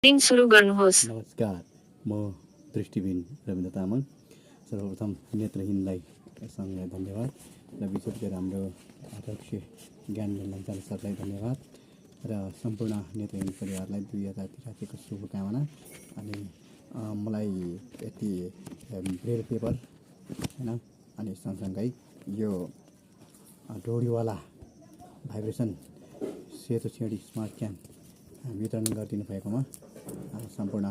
सुरु गर्नुहोस्। नमस्कार, म दृष्टिबिन रविन्द्र तामाङ। सर्वप्रथम नेत्रहीनलाई सँगै धन्यवाद र विशेष गरी हाम्रो अध्यक्ष ज्ञानदेव लम्साल सरलाई धन्यवाद र सम्पूर्ण नेत्रहीन परिवारलाई 2083 को शुभकामना। अनि मलाई यति ब्रेल पेपर होइन अनि सँगसँगै यो डोरीवाला भाइब्रेसन सेतो छेडी स्मार्ट क्यान वितरण गरिदिनु भएकोमा सम्पूर्ण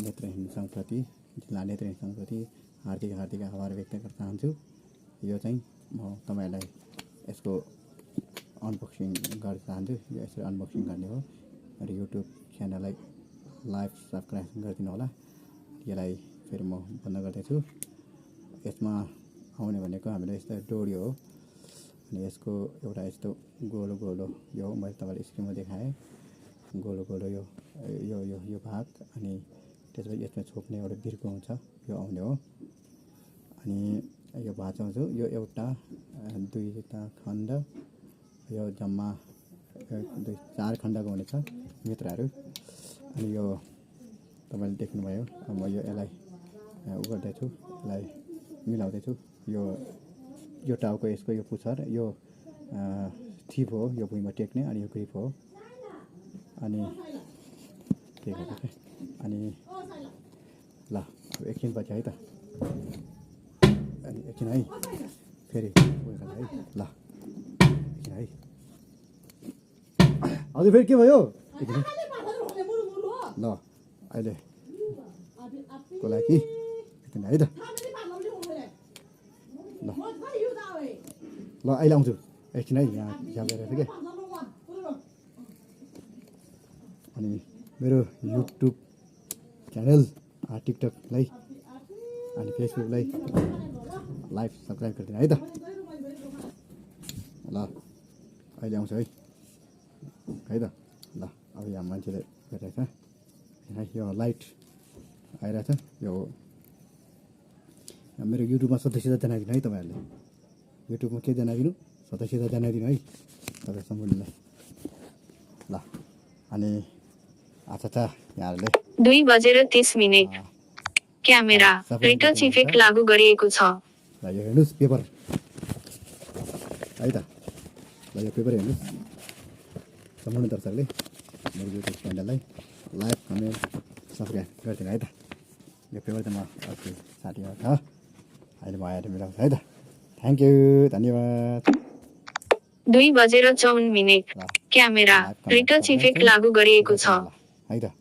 नेत्रहीन सङ्घप्रति, जिल्ला नेत्रहीन सङ्घप्रति हार्दिक आभार व्यक्त गर्न चाहन्छु। यो चाहिँ म तपाईँहरूलाई यसको अनबक्सिङ गर्न चाहन्छु। यो यसरी अनबक्सिङ गर्ने हो र युट्युब च्यानललाई लाइभ सब्सक्राइब गरिदिनु होला। यसलाई फेरि म बन्द गर्दैछु। यसमा आउने भनेको हामीले यस्तो डोरी हो अनि यसको एउटा यस्तो गोलो गोलो यो मैले तपाईँलाई स्क्रिनमा देखाएँ, गोलो गोलो यो यो यो यो भाग अनि त्यसपछि यसमा छोप्ने एउटा बिर्को हुन्छ, यो आउने हो। अनि यो भाँचाउँछु, यो एउटा दुईवटा खण्ड, यो जम्मा 4 खण्डको हुनेछ मित्रहरू। अनि यो तपाईँले देख्नुभयो। अब म यसलाई उ गर्दैछु, यसलाई मिलाउँदैछु। यो टाउको यसको यो पुच्छर, यो थिप हो, यो भुइँमा टेक्ने, अनि यो ग्रिप हो। अनि के गर्छ अनि ल अब एकछिनपछि है त, अनि एकछिन है फेरि है ल एकछिन है हजुर फेरि के भयो एकछिन ल अहिले को लागि एकछिन है त ल अहिले आउँछु एकछिन है, यहाँ हिसाब गरेर क्या। अनि मेरो युट्युब च्यानल टिकटकलाई अनि फेसबुकलाई लाइभ सब्सक्राइब गरिदिनु है त। ल अहिले आउँछ है त ल। अब यहाँ मान्छेले गरिरहेछ है, यो लाइट आइरहेछ। यो मेरो युट्युबमा सदस्यता जनाइदिनु है तपाईँहरूले। युट्युबमा के जनाइदिनु, सदस्यता जनाइदिनु है तपाईँ सम्पूर्णलाई ल। अनि अच्छा यहाँहरूले 2:30 क्यामेरा रिटच इफेक्ट लागू गरिएको छ। ल यो हेर्नुहोस् पेपर है त। ल यो पेपर हेर्नुहोस्। सम्पूर्ण दर्शकले मेरो युट्युब च्यानललाई लाइक कमेन्ट सब्सक्राइब गरिदिनु है त। यो पेपर त म अस्ति साथीमा छ, अहिले म आएर मिलाउँछु है त। थ्याङ्क यू, धन्यवाद। 2:54 क्यामेरा रिटच इफेक्ट लागू गरिएको छ है त।